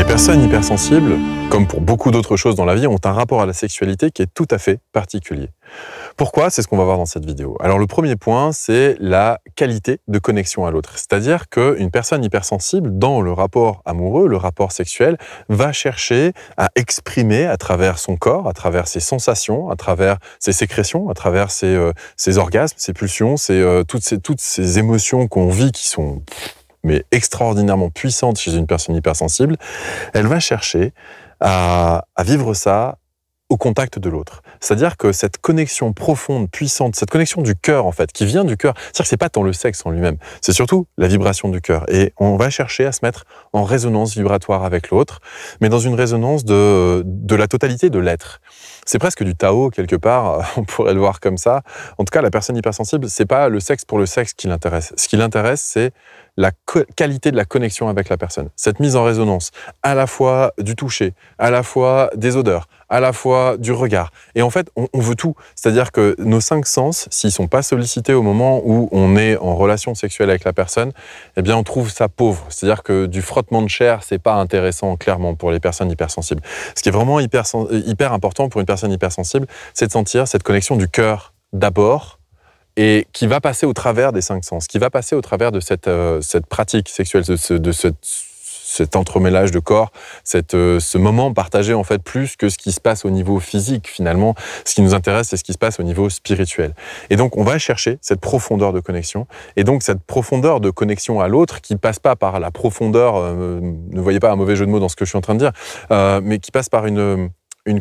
personnes hypersensibles, comme pour beaucoup d'autres choses dans la vie, ont un rapport à la sexualité qui est tout à fait particulier. Pourquoi? C'est ce qu'on va voir dans cette vidéo. Alors le premier point, c'est la qualité de connexion à l'autre. C'est-à-dire qu'une personne hypersensible, dans le rapport amoureux, le rapport sexuel, va chercher à exprimer à travers son corps, à travers ses sensations, à travers ses sécrétions, à travers ses orgasmes, ses pulsions, toutes ces émotions qu'on vit qui sont mais extraordinairement puissante chez une personne hypersensible, elle va chercher à vivre ça au contact de l'autre. C'est-à-dire que cette connexion profonde, puissante, cette connexion du cœur, en fait, qui vient du cœur, c'est-à-dire que c'est pas tant le sexe en lui-même, c'est surtout la vibration du cœur. Et on va chercher à se mettre en résonance vibratoire avec l'autre, mais dans une résonance de la totalité de l'être. C'est presque du Tao, quelque part, on pourrait le voir comme ça. En tout cas, la personne hypersensible, c'est pas le sexe pour le sexe qui l'intéresse. Ce qui l'intéresse, c'est la qualité de la connexion avec la personne. Cette mise en résonance, à la fois du toucher, à la fois des odeurs, à la fois du regard. Et en fait, on veut tout. C'est-à-dire que nos 5 sens, s'ils sont pas sollicités au moment où on est en relation sexuelle avec la personne, eh bien, on trouve ça pauvre. C'est-à-dire que du frottement de chair, c'est pas intéressant, clairement, pour les personnes hypersensibles. Ce qui est vraiment hyper important pour une personne hypersensible, c'est de sentir cette connexion du cœur d'abord, et qui va passer au travers des 5 sens, qui va passer au travers de cette pratique sexuelle, de cet entremêlage de corps, ce moment partagé en fait plus que ce qui se passe au niveau physique finalement. Ce qui nous intéresse, c'est ce qui se passe au niveau spirituel. Et donc on va chercher cette profondeur de connexion, et donc cette profondeur de connexion à l'autre qui passe pas par la profondeur, ne voyez pas un mauvais jeu de mots dans ce que je suis en train de dire, mais qui passe par une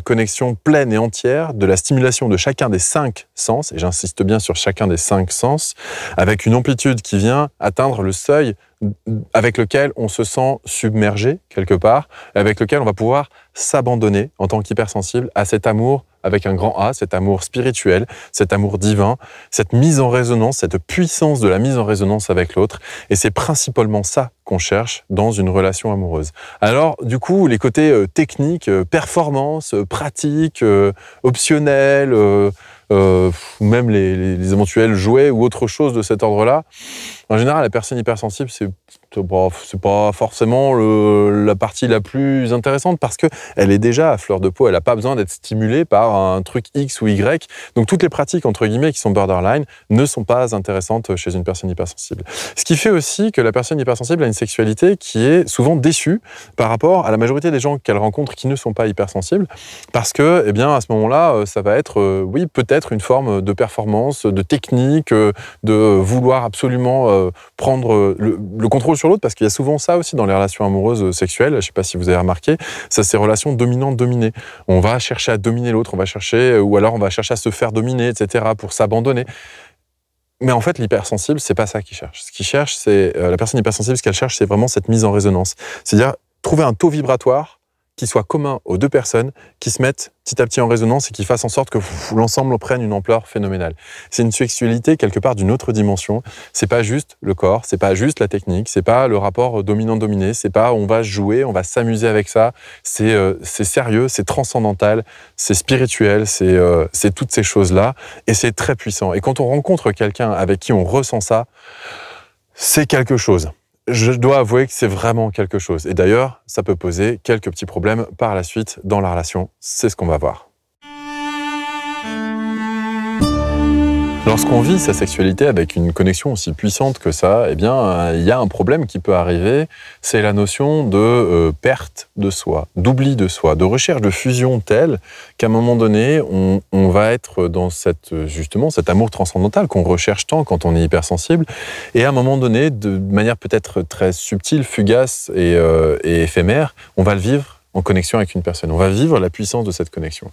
connexion pleine et entière de la stimulation de chacun des 5 sens, et j'insiste bien sur chacun des 5 sens, avec une amplitude qui vient atteindre le seuil avec lequel on se sent submergé quelque part, avec lequel on va pouvoir s'abandonner en tant qu'hypersensible à cet amour avec un grand A, cet amour spirituel, cet amour divin, cette mise en résonance, cette puissance de la mise en résonance avec l'autre. Et c'est principalement ça qu'on cherche dans une relation amoureuse. Alors, du coup, les côtés techniques, performance, pratique, optionnels, même les éventuels jouets ou autre chose de cet ordre-là, en général, la personne hypersensible, c'est pas forcément la partie la plus intéressante parce qu'elle est déjà à fleur de peau, elle n'a pas besoin d'être stimulée par un truc X ou Y. Donc toutes les pratiques, entre guillemets, qui sont borderline, ne sont pas intéressantes chez une personne hypersensible. Ce qui fait aussi que la personne hypersensible a une sexualité qui est souvent déçue par rapport à la majorité des gens qu'elle rencontre qui ne sont pas hypersensibles, parce que, eh bien, à ce moment-là, ça va être, oui, peut-être une forme de performance, de technique, de vouloir absolument prendre le contrôle sur l'autre, parce qu'il y a souvent ça aussi dans les relations amoureuses sexuelles, je ne sais pas si vous avez remarqué, ça c'est relations dominantes-dominées. On va chercher à dominer l'autre, on va chercher, ou alors on va chercher à se faire dominer, etc., pour s'abandonner. Mais en fait, l'hypersensible, c'est pas ça qu'il cherche. Ce qu'il cherche, c'est la personne hypersensible, ce qu'elle cherche, c'est vraiment cette mise en résonance. C'est-à-dire trouver un taux vibratoire qui soit commun aux 2 personnes, qui se mettent petit à petit en résonance et qui fassent en sorte que l'ensemble prenne une ampleur phénoménale. C'est une sexualité quelque part d'une autre dimension. C'est pas juste le corps, c'est pas juste la technique, c'est pas le rapport dominant-dominé, c'est pas on va jouer, on va s'amuser avec ça. C'est sérieux, c'est transcendantal, c'est spirituel, c'est toutes ces choses-là et c'est très puissant. Et quand on rencontre quelqu'un avec qui on ressent ça, c'est quelque chose. Je dois avouer que c'est vraiment quelque chose. Et d'ailleurs, ça peut poser quelques petits problèmes par la suite dans la relation. C'est ce qu'on va voir. Lorsqu'on vit sa sexualité avec une connexion aussi puissante que ça, eh bien, il y a un problème qui peut arriver, c'est la notion de perte de soi, d'oubli de soi, de recherche de fusion telle qu'à un moment donné, on va être dans justement cet amour transcendantal qu'on recherche tant quand on est hypersensible, et à un moment donné, de manière peut-être très subtile, fugace et éphémère, on va le vivre en connexion avec une personne. On va vivre la puissance de cette connexion.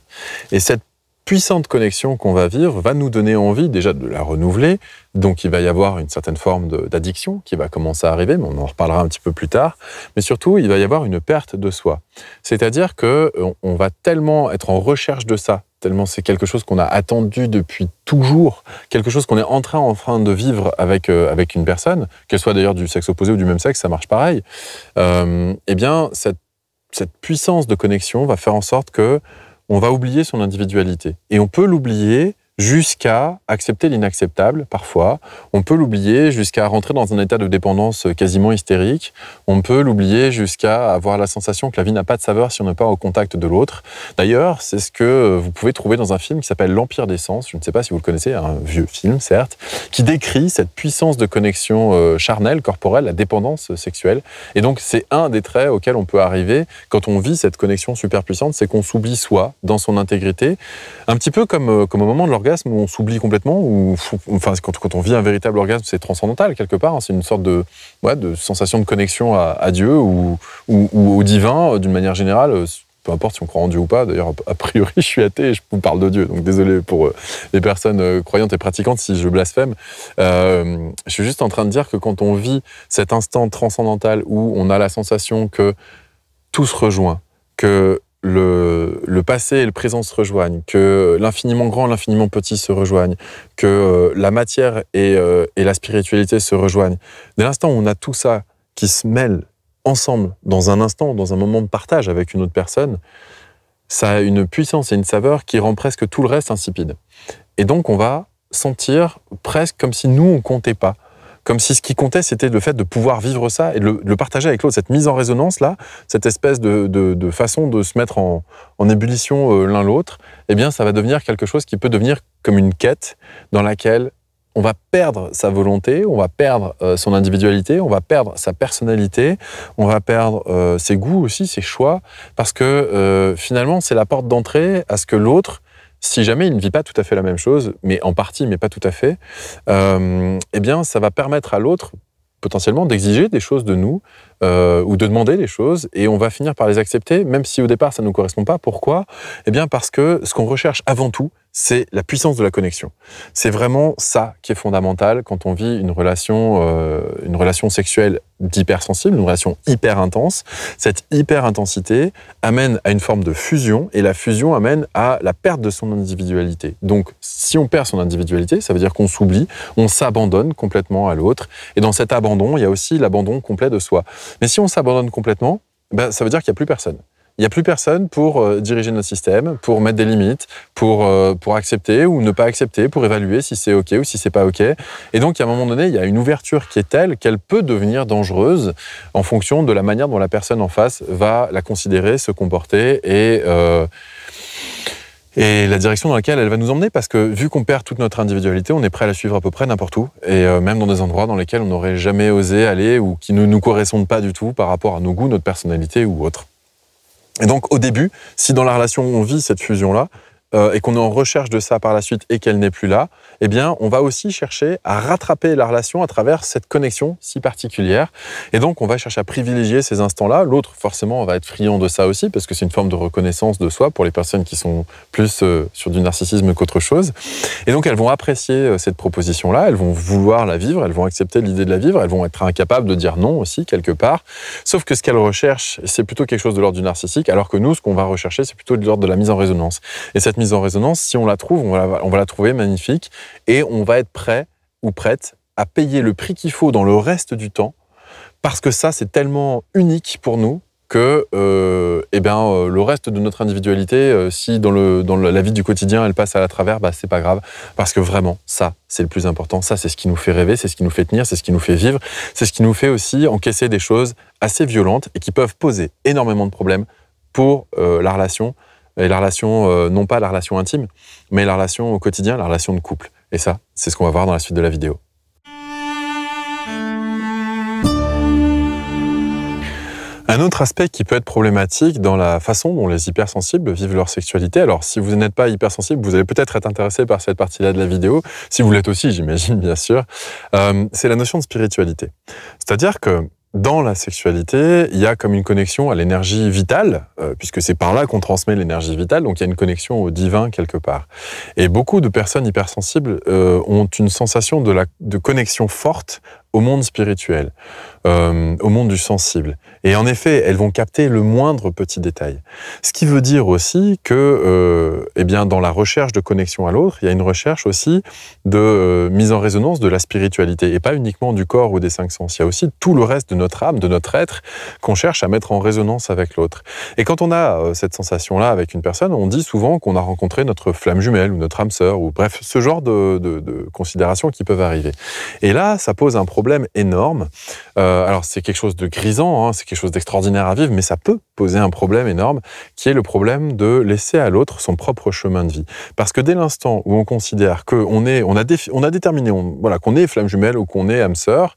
Et cette puissante connexion qu'on va vivre va nous donner envie déjà de la renouveler, donc il va y avoir une certaine forme d'addiction qui va commencer à arriver, mais on en reparlera un petit peu plus tard, mais surtout il va y avoir une perte de soi. C'est-à-dire qu'on va tellement être en recherche de ça, tellement c'est quelque chose qu'on a attendu depuis toujours, quelque chose qu'on est en train de vivre avec une personne, qu'elle soit d'ailleurs du sexe opposé ou du même sexe, ça marche pareil, eh bien cette puissance de connexion va faire en sorte que on va oublier son individualité. Et on peut l'oublier jusqu'à accepter l'inacceptable parfois. On peut l'oublier jusqu'à rentrer dans un état de dépendance quasiment hystérique. On peut l'oublier jusqu'à avoir la sensation que la vie n'a pas de saveur si on n'est pas au contact de l'autre. D'ailleurs, c'est ce que vous pouvez trouver dans un film qui s'appelle L'Empire des Sens. Je ne sais pas si vous le connaissez, un vieux film certes, qui décrit cette puissance de connexion charnelle, corporelle, la dépendance sexuelle. Et donc c'est un des traits auxquels on peut arriver quand on vit cette connexion super puissante, c'est qu'on s'oublie soi dans son intégrité. Un petit peu comme au moment de l'orgasme où on s'oublie complètement, ou enfin quand on vit un véritable orgasme, c'est transcendantal quelque part, hein, c'est une sorte de sensation de connexion à Dieu ou au divin d'une manière générale. Peu importe si on croit en Dieu ou pas, d'ailleurs a priori je suis athée et je vous parle de Dieu, donc désolé pour les personnes croyantes et pratiquantes si je blasphème. Je suis juste en train de dire que quand on vit cet instant transcendantal où on a la sensation que tout se rejoint, que le passé et le présent se rejoignent, que l'infiniment grand et l'infiniment petit se rejoignent, que la matière et la spiritualité se rejoignent. Dès l'instant où on a tout ça qui se mêle ensemble, dans un instant, dans un moment de partage avec une autre personne, ça a une puissance et une saveur qui rend presque tout le reste insipide. Et donc on va sentir presque comme si nous, on comptait pas. Comme si ce qui comptait, c'était le fait de pouvoir vivre ça et de le partager avec l'autre. Cette mise en résonance-là, cette espèce de façon de se mettre en ébullition l'un l'autre, eh bien, ça va devenir quelque chose qui peut devenir comme une quête dans laquelle on va perdre sa volonté, on va perdre son individualité, on va perdre sa personnalité, on va perdre ses goûts aussi, ses choix, parce que finalement, c'est la porte d'entrée à ce que l'autre, si jamais il ne vit pas tout à fait la même chose, mais en partie, mais pas tout à fait, eh bien, ça va permettre à l'autre, potentiellement, d'exiger des choses de nous, ou de demander des choses, et on va finir par les accepter, même si au départ, ça ne nous correspond pas. Pourquoi ? Eh bien, parce que ce qu'on recherche avant tout, c'est la puissance de la connexion. C'est vraiment ça qui est fondamental quand on vit une relation sexuelle d'hypersensible, une relation hyper intense. Cette hyper intensité amène à une forme de fusion, et la fusion amène à la perte de son individualité. Donc, si on perd son individualité, ça veut dire qu'on s'oublie, on s'abandonne complètement à l'autre, et dans cet abandon, il y a aussi l'abandon complet de soi. Mais si on s'abandonne complètement, ben, ça veut dire qu'il n'y a plus personne. Il n'y a plus personne pour diriger notre système, pour mettre des limites, pour accepter ou ne pas accepter, pour évaluer si c'est OK ou si c'est pas OK. Et donc, à un moment donné, il y a une ouverture qui est telle qu'elle peut devenir dangereuse en fonction de la manière dont la personne en face va la considérer, se comporter et la direction dans laquelle elle va nous emmener, parce que vu qu'on perd toute notre individualité, on est prêt à la suivre à peu près n'importe où, et même dans des endroits dans lesquels on n'aurait jamais osé aller ou qui ne nous correspondent pas du tout par rapport à nos goûts, notre personnalité ou autre. Et donc au début, si dans la relation on vit cette fusion-là, et qu'on est en recherche de ça par la suite et qu'elle n'est plus là, eh bien, on va aussi chercher à rattraper la relation à travers cette connexion si particulière. Et donc, on va chercher à privilégier ces instants-là. L'autre, forcément, va être friand de ça aussi, parce que c'est une forme de reconnaissance de soi pour les personnes qui sont plus sur du narcissisme qu'autre chose. Et donc, elles vont apprécier cette proposition-là, elles vont vouloir la vivre, elles vont accepter l'idée de la vivre, elles vont être incapables de dire non aussi, quelque part. Sauf que ce qu'elles recherchent, c'est plutôt quelque chose de l'ordre du narcissique, alors que nous, ce qu'on va rechercher, c'est plutôt de l'ordre de la mise en résonance. Et cette mise en résonance, si on la trouve, on va la trouver magnifique, et on va être prêt ou prête à payer le prix qu'il faut dans le reste du temps, parce que ça, c'est tellement unique pour nous que le reste de notre individualité, si dans la vie du quotidien, elle passe à la travers, bah, c'est pas grave, parce que vraiment, ça, c'est le plus important. Ça, c'est ce qui nous fait rêver, c'est ce qui nous fait tenir, c'est ce qui nous fait vivre, c'est ce qui nous fait aussi encaisser des choses assez violentes et qui peuvent poser énormément de problèmes pour la relation. Et la relation, non pas la relation intime, mais la relation au quotidien, la relation de couple. Et ça, c'est ce qu'on va voir dans la suite de la vidéo. Un autre aspect qui peut être problématique dans la façon dont les hypersensibles vivent leur sexualité. Alors, si vous n'êtes pas hypersensible, vous allez peut-être être intéressé par cette partie-là de la vidéo. Si vous l'êtes aussi, j'imagine, bien sûr. C'est la notion de spiritualité. C'est-à-dire que dans la sexualité, il y a comme une connexion à l'énergie vitale, puisque c'est par là qu'on transmet l'énergie vitale, donc il y a une connexion au divin quelque part. Et beaucoup de personnes hypersensibles ont une sensation de connexion forte au monde spirituel, au monde du sensible. Et en effet, elles vont capter le moindre petit détail. Ce qui veut dire aussi que, eh bien, dans la recherche de connexion à l'autre, il y a une recherche aussi de mise en résonance de la spiritualité, et pas uniquement du corps ou des 5 sens. Il y a aussi tout le reste de notre âme, de notre être, qu'on cherche à mettre en résonance avec l'autre. Et quand on a cette sensation-là avec une personne, on dit souvent qu'on a rencontré notre flamme jumelle ou notre âme sœur, ou bref, ce genre de considérations qui peuvent arriver. Et là, ça pose un problème énorme. Alors, c'est quelque chose de grisant, hein, c'est quelque chose d'extraordinaire à vivre, mais ça peut poser un problème énorme, qui est le problème de laisser à l'autre son propre chemin de vie. Parce que dès l'instant où on considère qu'on a déterminé voilà, qu'on est flamme jumelle ou qu'on est âme sœur,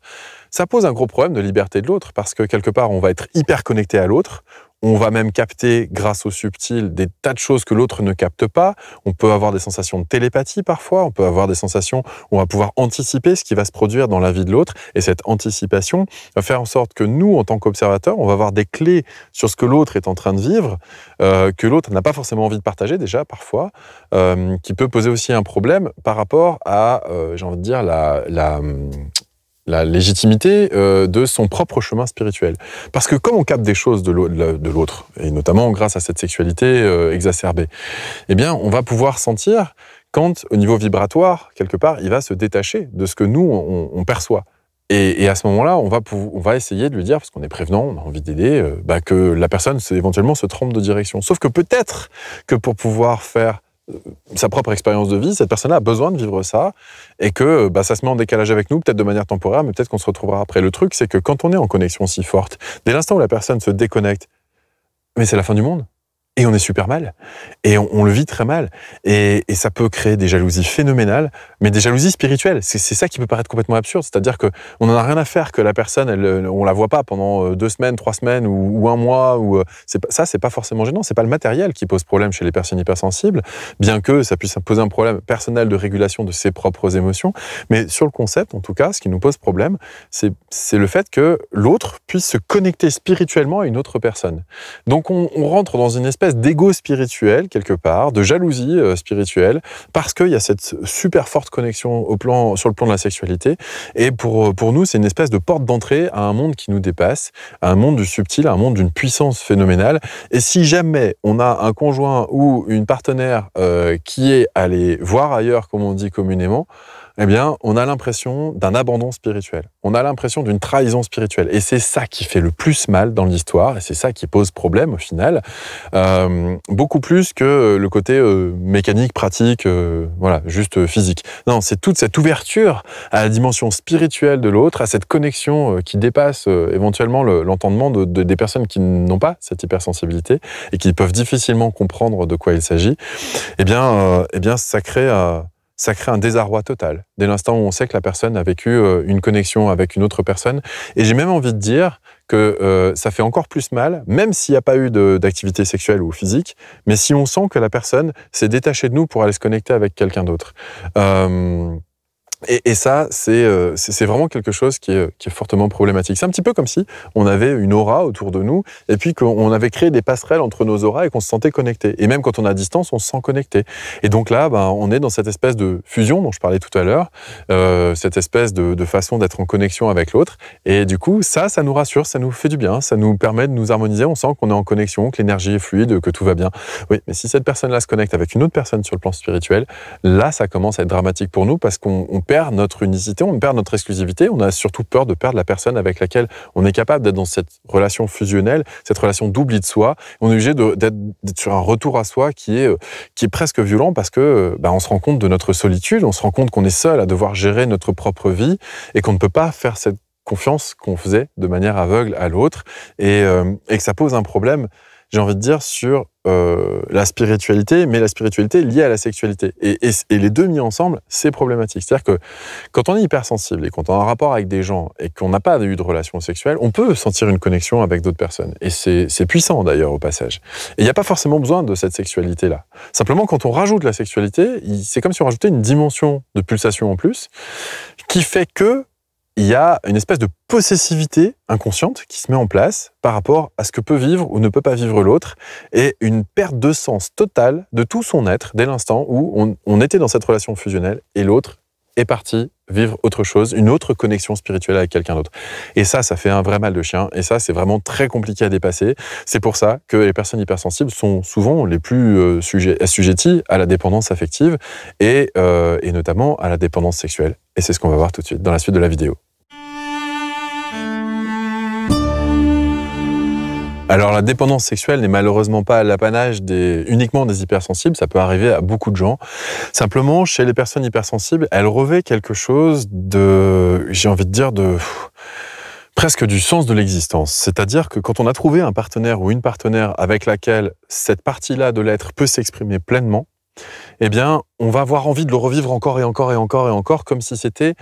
ça pose un gros problème de liberté de l'autre, parce que quelque part, on va être hyper connecté à l'autre. On va même capter, grâce au subtil, des tas de choses que l'autre ne capte pas. On peut avoir des sensations de télépathie parfois, on peut avoir des sensations où on va pouvoir anticiper ce qui va se produire dans la vie de l'autre. Et cette anticipation va faire en sorte que nous, en tant qu'observateurs, on va avoir des clés sur ce que l'autre est en train de vivre, que l'autre n'a pas forcément envie de partager déjà parfois, qui peut poser aussi un problème par rapport à, j'ai envie de dire, la légitimité de son propre chemin spirituel. Parce que comme on capte des choses de l'autre, et notamment grâce à cette sexualité exacerbée, eh bien, on va pouvoir sentir quand, au niveau vibratoire, quelque part, il va se détacher de ce que nous, on perçoit. Et à ce moment-là, on va essayer de lui dire, parce qu'on est prévenant, on a envie d'aider, que la personne éventuellement se trompe de direction. Sauf que peut-être que pour pouvoir faire sa propre expérience de vie, cette personne-là a besoin de vivre ça, et que ça se met en décalage avec nous, peut-être de manière temporaire, mais peut-être qu'on se retrouvera après. Le truc, c'est que quand on est en connexion si forte, dès l'instant où la personne se déconnecte, mais c'est la fin du monde. Et on est super mal. Et on le vit très mal. Et ça peut créer des jalousies phénoménales, mais des jalousies spirituelles. C'est ça qui peut paraître complètement absurde. C'est-à-dire qu'on n'en a rien à faire que la personne, on la voit pas pendant 2 semaines, 3 semaines ou 1 mois. Ça, c'est pas forcément gênant. C'est pas le matériel qui pose problème chez les personnes hypersensibles, bien que ça puisse poser un problème personnel de régulation de ses propres émotions. Mais sur le concept, en tout cas, ce qui nous pose problème, c'est le fait que l'autre puisse se connecter spirituellement à une autre personne. Donc on rentre dans une espèce d'ego spirituel, quelque part, de jalousie spirituelle, parce qu'il y a cette super forte connexion sur le plan de la sexualité. Et pour nous, c'est une espèce de porte d'entrée à un monde qui nous dépasse, à un monde du subtil, à un monde d'une puissance phénoménale. Et si jamais on a un conjoint ou une partenaire qui est allé voir ailleurs, comme on dit communément, eh bien, on a l'impression d'un abandon spirituel. On a l'impression d'une trahison spirituelle. Et c'est ça qui fait le plus mal dans l'histoire, et c'est ça qui pose problème au final, beaucoup plus que le côté mécanique, pratique, voilà, juste physique. Non, c'est toute cette ouverture à la dimension spirituelle de l'autre, à cette connexion qui dépasse éventuellement l'entendement des personnes qui n'ont pas cette hypersensibilité et qui peuvent difficilement comprendre de quoi il s'agit. Eh bien, ça crée un désarroi total, dès l'instant où on sait que la personne a vécu une connexion avec une autre personne. Et j'ai même envie de dire que ça fait encore plus mal, même s'il n'y a pas eu d'activité sexuelle ou physique, mais si on sent que la personne s'est détachée de nous pour aller se connecter avec quelqu'un d'autre. Et ça, c'est vraiment quelque chose qui est fortement problématique. C'est un petit peu comme si on avait une aura autour de nous, et puis qu'on avait créé des passerelles entre nos auras et qu'on se sentait connecté. Et même quand on est à distance, on se sent connecté. Et donc là, on est dans cette espèce de fusion dont je parlais tout à l'heure, cette espèce de façon d'être en connexion avec l'autre. Et du coup, ça nous rassure, ça nous fait du bien, ça nous permet de nous harmoniser. On sent qu'on est en connexion, que l'énergie est fluide, que tout va bien. Oui, mais si cette personne-là se connecte avec une autre personne sur le plan spirituel, là, ça commence à être dramatique pour nous, parce qu'on perd notre unicité, on perd notre exclusivité, on a surtout peur de perdre la personne avec laquelle on est capable d'être dans cette relation fusionnelle, cette relation d'oubli de soi. On est obligé d'être sur un retour à soi qui est presque violent, parce que on se rend compte de notre solitude, on se rend compte qu'on est seul à devoir gérer notre propre vie et qu'on ne peut pas faire cette confiance qu'on faisait de manière aveugle à l'autre, et que ça pose un problème, j'ai envie de dire, sur la spiritualité, mais la spiritualité liée à la sexualité. Et les deux mis ensemble, c'est problématique. C'est-à-dire que quand on est hypersensible et quand on a un rapport avec des gens et qu'on n'a pas eu de relation sexuelle, on peut sentir une connexion avec d'autres personnes. Et c'est puissant d'ailleurs au passage. Et il n'y a pas forcément besoin de cette sexualité-là. Simplement, quand on rajoute la sexualité, c'est comme si on rajoutait une dimension de pulsation en plus, qui fait que il y a une espèce de possessivité inconsciente qui se met en place par rapport à ce que peut vivre ou ne peut pas vivre l'autre, et une perte de sens totale de tout son être dès l'instant où on était dans cette relation fusionnelle et l'autre est parti vivre autre chose, une autre connexion spirituelle avec quelqu'un d'autre. Et ça fait un vrai mal de chien. Et ça, c'est vraiment très compliqué à dépasser. C'est pour ça que les personnes hypersensibles sont souvent les plus assujetties à la dépendance affective et notamment à la dépendance sexuelle. Et c'est ce qu'on va voir tout de suite dans la suite de la vidéo. Alors la dépendance sexuelle n'est malheureusement pas l'apanage uniquement des hypersensibles, ça peut arriver à beaucoup de gens. Simplement, chez les personnes hypersensibles, elle revêt quelque chose de, j'ai envie de dire, presque du sens de l'existence. C'est-à-dire que quand on a trouvé un partenaire ou une partenaire avec laquelle cette partie-là de l'être peut s'exprimer pleinement, eh bien, on va avoir envie de le revivre encore et encore et encore et encore, comme si c'était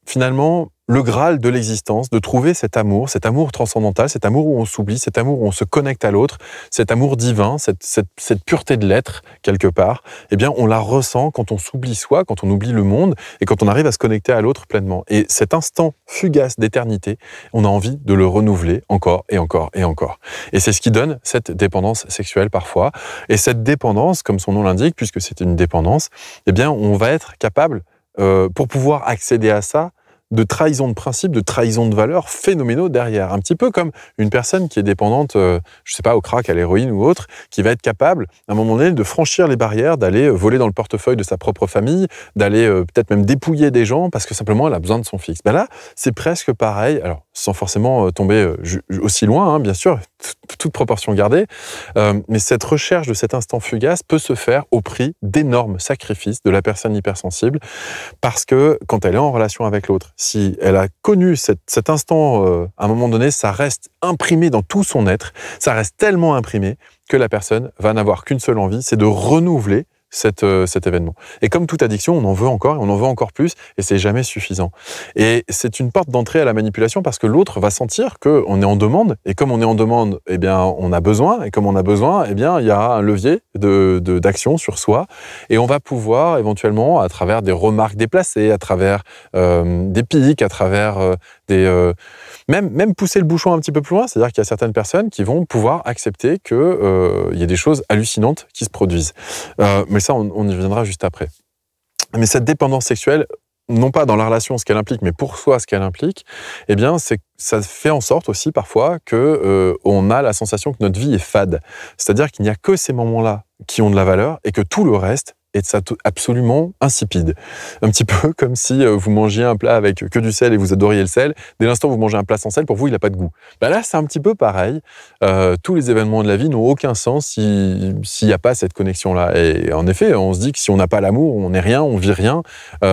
finalement le Graal de l'existence, de trouver cet amour transcendantal, cet amour où on s'oublie, cet amour où on se connecte à l'autre, cet amour divin, cette pureté de l'être, quelque part, eh bien, on la ressent quand on s'oublie soi, quand on oublie le monde, et quand on arrive à se connecter à l'autre pleinement. Et cet instant fugace d'éternité, on a envie de le renouveler encore et encore et encore. Et c'est ce qui donne cette dépendance sexuelle parfois. Et cette dépendance, comme son nom l'indique, puisque c'est une dépendance, eh bien, on va être capable, pour pouvoir accéder à ça, de trahison de principe, de trahison de valeurs phénoménaux derrière. Un petit peu comme une personne qui est dépendante, je sais pas, au crack, à l'héroïne ou autre, qui va être capable, à un moment donné, de franchir les barrières, d'aller voler dans le portefeuille de sa propre famille, d'aller peut-être même dépouiller des gens parce que simplement elle a besoin de son fixe. Ben là, c'est presque pareil, alors sans forcément tomber aussi loin, hein, bien sûr, toute proportion gardée, mais cette recherche de cet instant fugace peut se faire au prix d'énormes sacrifices de la personne hypersensible parce que quand elle est en relation avec l'autre, si elle a connu cet instant, à un moment donné, ça reste imprimé dans tout son être, ça reste tellement imprimé que la personne va n'avoir qu'une seule envie, c'est de renouveler cet événement. Et comme toute addiction, on en veut encore, et on en veut encore plus, et c'est jamais suffisant. Et c'est une porte d'entrée à la manipulation parce que l'autre va sentir qu'on est en demande, et comme on est en demande, eh bien, on a besoin, et comme on a besoin, eh bien, il y a un levier d'action sur soi, et on va pouvoir éventuellement, à travers des remarques déplacées, à travers des pics, à travers même pousser le bouchon un petit peu plus loin, c'est-à-dire qu'il y a certaines personnes qui vont pouvoir accepter qu'il y ait des choses hallucinantes qui se produisent. Mais ça, on y viendra juste après. Mais cette dépendance sexuelle, non pas dans la relation ce qu'elle implique, mais pour soi ce qu'elle implique, eh bien, ça fait en sorte aussi parfois qu'on a la sensation que notre vie est fade. C'est-à-dire qu'il n'y a que ces moments-là qui ont de la valeur et que tout le reste est absolument insipide. Un petit peu comme si vous mangiez un plat avec que du sel et vous adoriez le sel. Dès l'instant où vous mangez un plat sans sel, pour vous, il n'a pas de goût. Ben là, c'est un petit peu pareil. Tous les événements de la vie n'ont aucun sens s'il n'y a pas cette connexion-là. Et en effet, on se dit que si on n'a pas l'amour, on n'est rien, on vit rien. Ça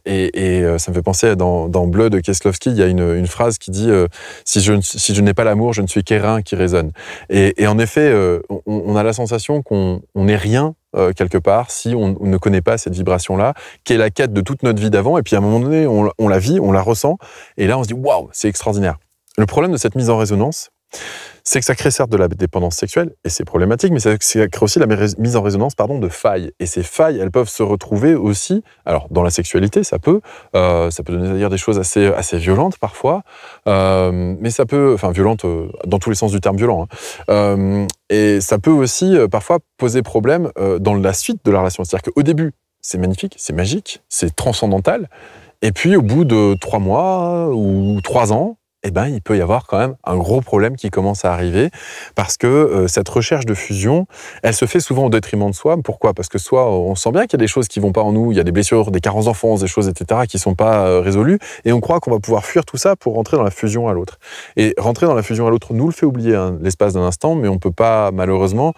me fait penser dans Bleu de Kieslowski, il y a une phrase qui dit si je n'ai pas l'amour, je ne suis qu'airain qui résonne. Et en effet, on a la sensation qu'on n'est rien quelque part, si on ne connaît pas cette vibration-là, qui est la quête de toute notre vie d'avant, et puis à un moment donné, on la vit, on la ressent, et là on se dit « waouh, c'est extraordinaire ». Le problème de cette mise en résonance, c'est que ça crée certes de la dépendance sexuelle, et c'est problématique, mais ça crée aussi la mise en résonance de failles. Et ces failles, elles peuvent se retrouver aussi, alors dans la sexualité, ça peut donner à dire des choses assez violentes parfois, mais ça peut, enfin violentes dans tous les sens du terme violent, hein, et ça peut aussi parfois poser problème dans la suite de la relation. C'est-à-dire qu'au début, c'est magnifique, c'est magique, c'est transcendantal, et puis au bout de 3 mois ou 3 ans, eh ben, il peut y avoir quand même un gros problème qui commence à arriver parce que cette recherche de fusion, elle se fait souvent au détriment de soi. Pourquoi? Parce que soit on sent bien qu'il y a des choses qui vont pas en nous, il y a des blessures, des carences d'enfance, des choses, etc., qui sont pas résolues, et on croit qu'on va pouvoir fuir tout ça pour rentrer dans la fusion à l'autre. Et rentrer dans la fusion à l'autre nous le fait oublier l'espace d'un instant, mais on peut pas malheureusement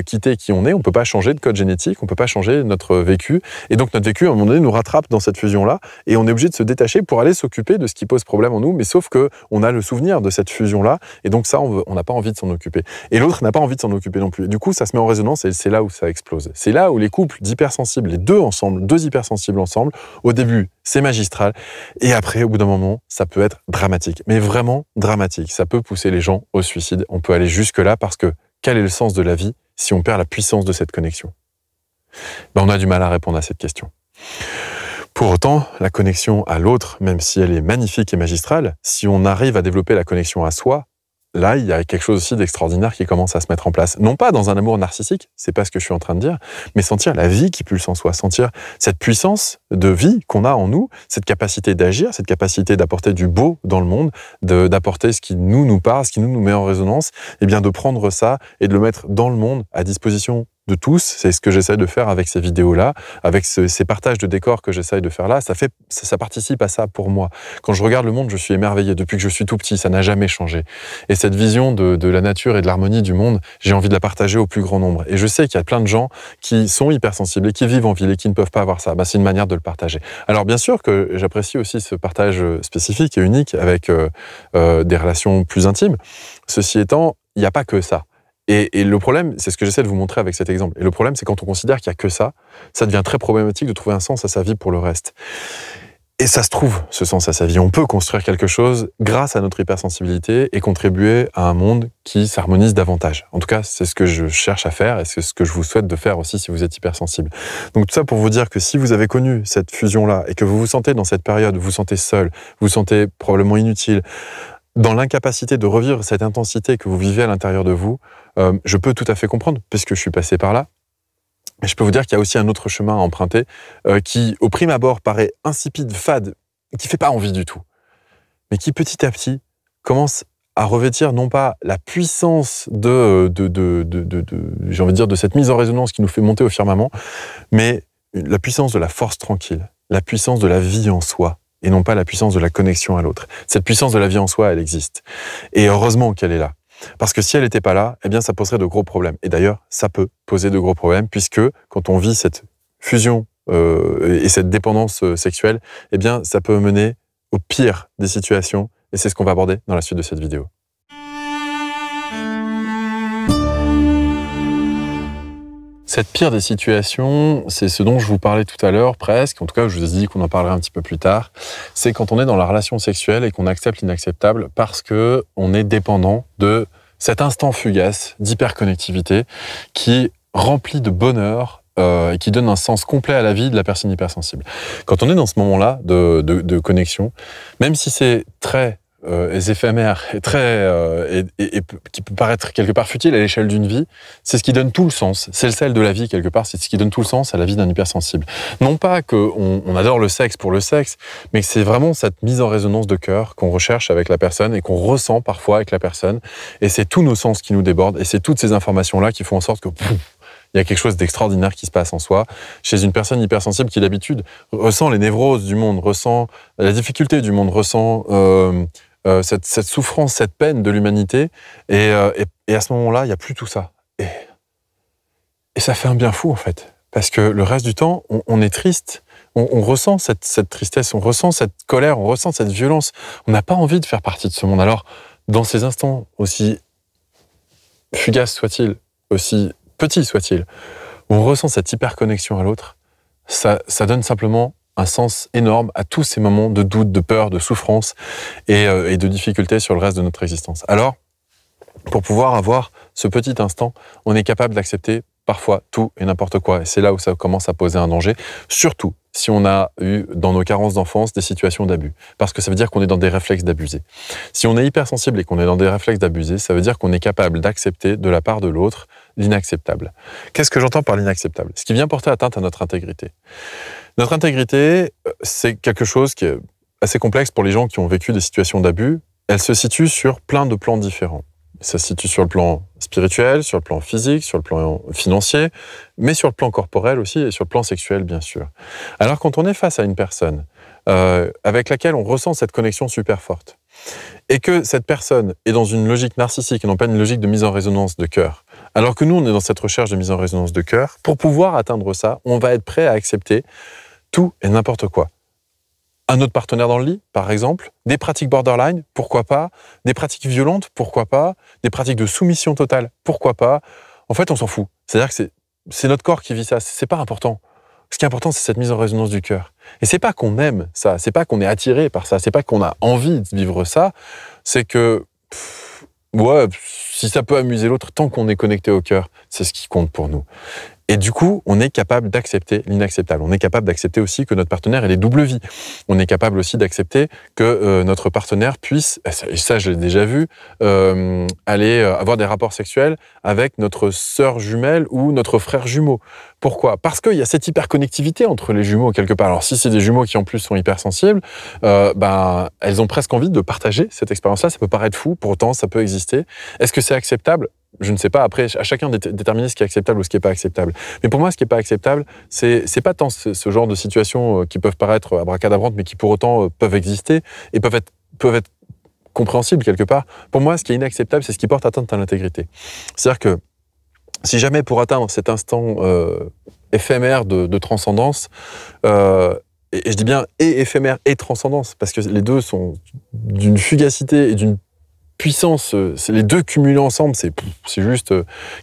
quitter qui on est, on peut pas changer de code génétique, on peut pas changer notre vécu, et donc notre vécu à un moment donné nous rattrape dans cette fusion-là, et on est obligé de se détacher pour aller s'occuper de ce qui pose problème en nous, mais sauf que on a le souvenir de cette fusion-là, et donc ça, on n'a pas envie de s'en occuper. Et l'autre n'a pas envie de s'en occuper non plus. Et du coup, ça se met en résonance, et c'est là où ça explose. C'est là où les couples d'hypersensibles, les deux ensemble, deux hypersensibles ensemble, au début, c'est magistral, et après, au bout d'un moment, ça peut être dramatique. Mais vraiment dramatique. Ça peut pousser les gens au suicide. On peut aller jusque-là, parce que quel est le sens de la vie si on perd la puissance de cette connexion? Ben, on a du mal à répondre à cette question. Pour autant, la connexion à l'autre, même si elle est magnifique et magistrale, si on arrive à développer la connexion à soi, là, il y a quelque chose aussi d'extraordinaire qui commence à se mettre en place. Non pas dans un amour narcissique, c'est pas ce que je suis en train de dire, mais sentir la vie qui pulse en soi, sentir cette puissance de vie qu'on a en nous, cette capacité d'agir, cette capacité d'apporter du beau dans le monde, d'apporter ce qui nous parle, ce qui nous met en résonance, et bien de prendre ça et de le mettre dans le monde à disposition de tous. C'est ce que j'essaie de faire avec ces vidéos-là, avec ces partages de décors que j'essaie de faire là. Ça participe à ça pour moi. Quand je regarde le monde, je suis émerveillé. Depuis que je suis tout petit, ça n'a jamais changé. Et cette vision de la nature et de l'harmonie du monde, j'ai envie de la partager au plus grand nombre. Et je sais qu'il y a plein de gens qui sont hypersensibles et qui vivent en ville et qui ne peuvent pas avoir ça. C'est une manière de le partager. Alors bien sûr que j'apprécie aussi ce partage spécifique et unique avec des relations plus intimes. Ceci étant, il n'y a pas que ça. Et le problème, c'est ce que j'essaie de vous montrer avec cet exemple. Et le problème, c'est quand on considère qu'il n'y a que ça devient très problématique de trouver un sens à sa vie pour le reste. Et ça se trouve, ce sens à sa vie. On peut construire quelque chose grâce à notre hypersensibilité et contribuer à un monde qui s'harmonise davantage. En tout cas, c'est ce que je cherche à faire et c'est ce que je vous souhaite de faire aussi si vous êtes hypersensible. Donc tout ça pour vous dire que si vous avez connu cette fusion-là et que vous vous sentez dans cette période, vous vous sentez seul, vous vous sentez probablement inutile, dans l'incapacité de revivre cette intensité que vous vivez à l'intérieur de vous, je peux tout à fait comprendre, puisque je suis passé par là. Mais je peux vous dire qu'il y a aussi un autre chemin à emprunter qui, au prime abord, paraît insipide, fade, qui ne fait pas envie du tout, mais qui, petit à petit, commence à revêtir non pas la puissance j'ai envie de dire, de cette mise en résonance qui nous fait monter au firmament, mais la puissance de la force tranquille, la puissance de la vie en soi, et non pas la puissance de la connexion à l'autre. Cette puissance de la vie en soi, elle existe. Et heureusement qu'elle est là. Parce que si elle n'était pas là, eh bien ça poserait de gros problèmes. Et d'ailleurs, ça peut poser de gros problèmes, puisque quand on vit cette fusion et cette dépendance sexuelle, eh bien ça peut mener au pire des situations. Et c'est ce qu'on va aborder dans la suite de cette vidéo. Cette pire des situations, c'est ce dont je vous parlais tout à l'heure, presque. En tout cas, je vous ai dit qu'on en parlerait un petit peu plus tard. C'est quand on est dans la relation sexuelle et qu'on accepte l'inacceptable parce qu'on est dépendant de cet instant fugace d'hyperconnectivité qui remplit de bonheur et qui donne un sens complet à la vie de la personne hypersensible. Quand on est dans ce moment-là de connexion, même si c'est très éphémère et et qui peut paraître quelque part futile à l'échelle d'une vie, c'est ce qui donne tout le sens. C'est le sel de la vie quelque part, c'est ce qui donne tout le sens à la vie d'un hypersensible. Non pas qu'on adore le sexe pour le sexe, mais que c'est vraiment cette mise en résonance de cœur qu'on recherche avec la personne et qu'on ressent parfois avec la personne. Et c'est tous nos sens qui nous débordent et c'est toutes ces informations-là qui font en sorte que il y a quelque chose d'extraordinaire qui se passe en soi. Chez une personne hypersensible qui d'habitude ressent les névroses du monde, ressent la difficulté du monde, ressent cette souffrance, cette peine de l'humanité, et à ce moment-là, il n'y a plus tout ça. Et ça fait un bien fou, en fait. Parce que le reste du temps, on est triste, on ressent cette tristesse, on ressent cette colère, on ressent cette violence. On n'a pas envie de faire partie de ce monde. Alors, dans ces instants, aussi fugaces soient-ils, aussi petits soient-ils, où on ressent cette hyperconnexion à l'autre, ça donne simplement un sens énorme à tous ces moments de doute, de peur, de souffrance et de difficulté sur le reste de notre existence. Alors, pour pouvoir avoir ce petit instant, on est capable d'accepter parfois tout et n'importe quoi. Et c'est là où ça commence à poser un danger, surtout si on a eu dans nos carences d'enfance des situations d'abus. Parce que ça veut dire qu'on est dans des réflexes d'abuser. Si on est hypersensible et qu'on est dans des réflexes d'abuser, ça veut dire qu'on est capable d'accepter de la part de l'autre l'inacceptable. Qu'est-ce que j'entends par l'inacceptable? Ce qui vient porter atteinte à notre intégrité. Notre intégrité, c'est quelque chose qui est assez complexe pour les gens qui ont vécu des situations d'abus. Elle se situe sur plein de plans différents. Ça se situe sur le plan spirituel, sur le plan physique, sur le plan financier, mais sur le plan corporel aussi et sur le plan sexuel, bien sûr. Alors, quand on est face à une personne avec laquelle on ressent cette connexion super forte, et que cette personne est dans une logique narcissique et non pas une logique de mise en résonance de cœur, alors que nous, on est dans cette recherche de mise en résonance de cœur, pour pouvoir atteindre ça, on va être prêt à accepter tout et n'importe quoi. Un autre partenaire dans le lit, par exemple, des pratiques borderline, pourquoi pas, des pratiques violentes, pourquoi pas, des pratiques de soumission totale, pourquoi pas. En fait, on s'en fout. C'est-à-dire que c'est notre corps qui vit ça, c'est pas important. Ce qui est important, c'est cette mise en résonance du cœur. Et c'est pas qu'on aime ça, c'est pas qu'on est attiré par ça, c'est pas qu'on a envie de vivre ça, c'est que, ouais, si ça peut amuser l'autre, tant qu'on est connecté au cœur, c'est ce qui compte pour nous. Et du coup, on est capable d'accepter l'inacceptable. On est capable d'accepter aussi que notre partenaire ait des doubles vies. On est capable aussi d'accepter que notre partenaire puisse, et ça je l'ai déjà vu, aller avoir des rapports sexuels avec notre sœur jumelle ou notre frère jumeau. Pourquoi? Parce qu'il y a cette hyperconnectivité entre les jumeaux quelque part. Alors si c'est des jumeaux qui en plus sont hypersensibles, elles ont presque envie de partager cette expérience-là. Ça peut paraître fou, pour autant ça peut exister. Est-ce que c'est acceptable? Je ne sais pas. Après, à chacun de déterminer ce qui est acceptable ou ce qui n'est pas acceptable. Mais pour moi, ce qui n'est pas acceptable, c'est pas tant ce genre de situations qui peuvent paraître abracadabrantes, mais qui pour autant peuvent exister et peuvent être compréhensibles quelque part. Pour moi, ce qui est inacceptable, c'est ce qui porte atteinte à l'intégrité. C'est-à-dire que si jamais pour atteindre cet instant éphémère de transcendance, et je dis bien et éphémère et transcendance, parce que les deux sont d'une fugacité et d'une puissance, les deux cumulés ensemble, c'est juste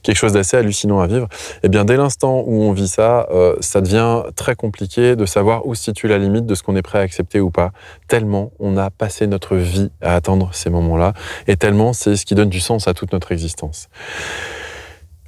quelque chose d'assez hallucinant à vivre. Et bien, dès l'instant où on vit ça, ça devient très compliqué de savoir où se situe la limite de ce qu'on est prêt à accepter ou pas, tellement on a passé notre vie à attendre ces moments-là, et tellement c'est ce qui donne du sens à toute notre existence.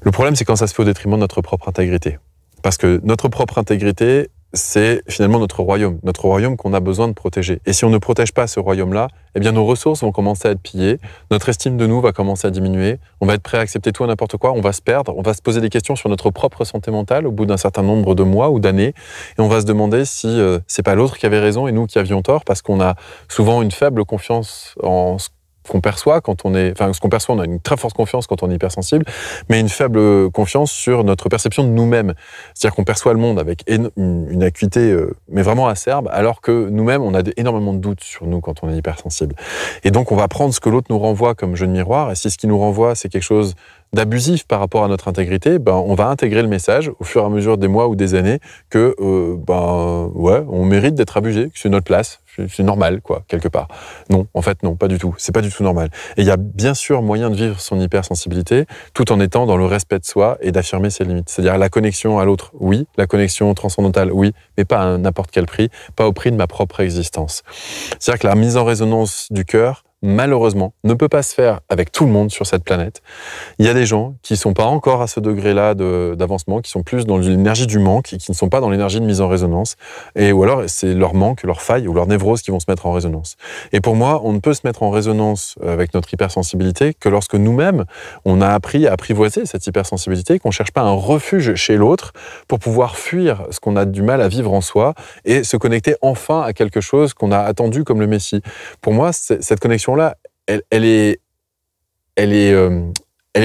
Le problème, c'est quand ça se fait au détriment de notre propre intégrité. Parce que notre propre intégrité, c'est finalement notre royaume qu'on a besoin de protéger. Et si on ne protège pas ce royaume-là, eh bien nos ressources vont commencer à être pillées, notre estime de nous va commencer à diminuer, on va être prêt à accepter tout et n'importe quoi, on va se perdre, on va se poser des questions sur notre propre santé mentale au bout d'un certain nombre de mois ou d'années, et on va se demander si c'est pas l'autre qui avait raison et nous qui avions tort, parce qu'on a souvent une faible confiance en ce qu'on perçoit quand on est, enfin ce qu'on perçoit, on a une très forte confiance quand on est hypersensible, mais une faible confiance sur notre perception de nous-mêmes. C'est-à-dire qu'on perçoit le monde avec une acuité, mais vraiment acerbe, alors que nous-mêmes, on a énormément de doutes sur nous quand on est hypersensible. Et donc, on va prendre ce que l'autre nous renvoie comme jeu de miroir, et si ce qui nous renvoie, c'est quelque chose d'abusif par rapport à notre intégrité, ben, on va intégrer le message au fur et à mesure des mois ou des années que ouais, on mérite d'être abusé, que c'est notre place, c'est normal, quoi, quelque part. Non, en fait, non, pas du tout. C'est pas du tout normal. Et il y a bien sûr moyen de vivre son hypersensibilité tout en étant dans le respect de soi et d'affirmer ses limites. C'est-à-dire la connexion à l'autre, oui, la connexion transcendantale, oui, mais pas à n'importe quel prix, pas au prix de ma propre existence. C'est-à-dire que la mise en résonance du cœur, malheureusement, ne peut pas se faire avec tout le monde sur cette planète. Il y a des gens qui ne sont pas encore à ce degré-là d'avancement, qui sont plus dans l'énergie du manque et qui ne sont pas dans l'énergie de mise en résonance. Ou alors, c'est leur manque, leur faille ou leur névrose qui vont se mettre en résonance. Et pour moi, on ne peut se mettre en résonance avec notre hypersensibilité que lorsque nous-mêmes, on a appris à apprivoiser cette hypersensibilité, qu'on ne cherche pas un refuge chez l'autre pour pouvoir fuir ce qu'on a du mal à vivre en soi et se connecter enfin à quelque chose qu'on a attendu comme le Messie. Pour moi, cette connexion là, elle est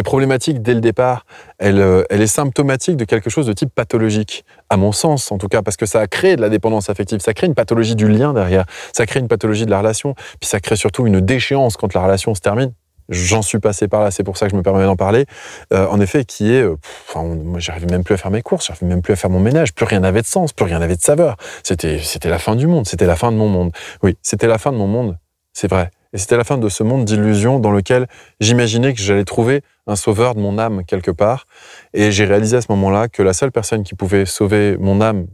problématique dès le départ. Elle est symptomatique de quelque chose de type pathologique, à mon sens en tout cas, parce que ça a créé de la dépendance affective, ça crée une pathologie du lien derrière, ça crée une pathologie de la relation, puis ça crée surtout une déchéance quand la relation se termine. J'en suis passé par là, c'est pour ça que je me permets d'en parler. En effet, qui est, moi, j'arrivais même plus à faire mes courses, j'arrivais même plus à faire mon ménage, plus rien n'avait de sens, plus rien n'avait de saveur. C'était la fin du monde, c'était la fin de mon monde. Oui, c'était la fin de mon monde, c'est vrai. Et c'était la fin de ce monde d'illusions dans lequel j'imaginais que j'allais trouver un sauveur de mon âme quelque part. Et j'ai réalisé à ce moment-là que la seule personne qui pouvait sauver mon âme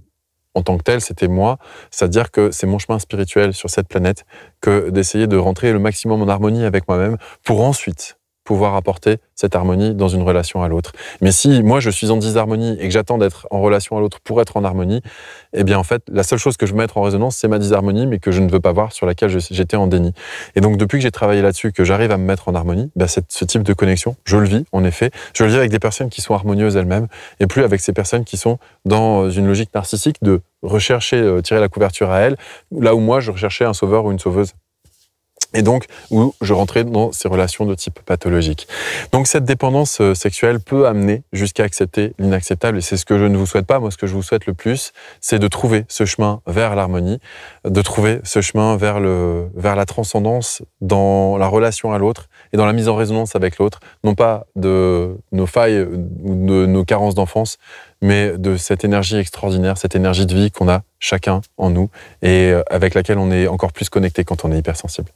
en tant que telle, c'était moi. C'est-à-dire que c'est mon chemin spirituel sur cette planète que d'essayer de rentrer le maximum en harmonie avec moi-même pour ensuite pouvoir apporter cette harmonie dans une relation à l'autre. Mais si moi je suis en disharmonie et que j'attends d'être en relation à l'autre pour être en harmonie, eh bien en fait, la seule chose que je veux mettre en résonance, c'est ma disharmonie, mais que je ne veux pas voir, sur laquelle j'étais en déni. Et donc depuis que j'ai travaillé là-dessus, que j'arrive à me mettre en harmonie, ce type de connexion, je le vis en effet. Je le vis avec des personnes qui sont harmonieuses elles-mêmes, et plus avec ces personnes qui sont dans une logique narcissique de rechercher, tirer la couverture à elles, là où moi je recherchais un sauveur ou une sauveuse. Et donc, où je rentrais dans ces relations de type pathologique. Donc, cette dépendance sexuelle peut amener jusqu'à accepter l'inacceptable. Et c'est ce que je ne vous souhaite pas. Moi, ce que je vous souhaite le plus, c'est de trouver ce chemin vers l'harmonie, de trouver ce chemin vers la transcendance dans la relation à l'autre et dans la mise en résonance avec l'autre. Non pas de nos failles ou de nos carences d'enfance, mais de cette énergie extraordinaire, cette énergie de vie qu'on a chacun en nous et avec laquelle on est encore plus connecté quand on est hypersensible.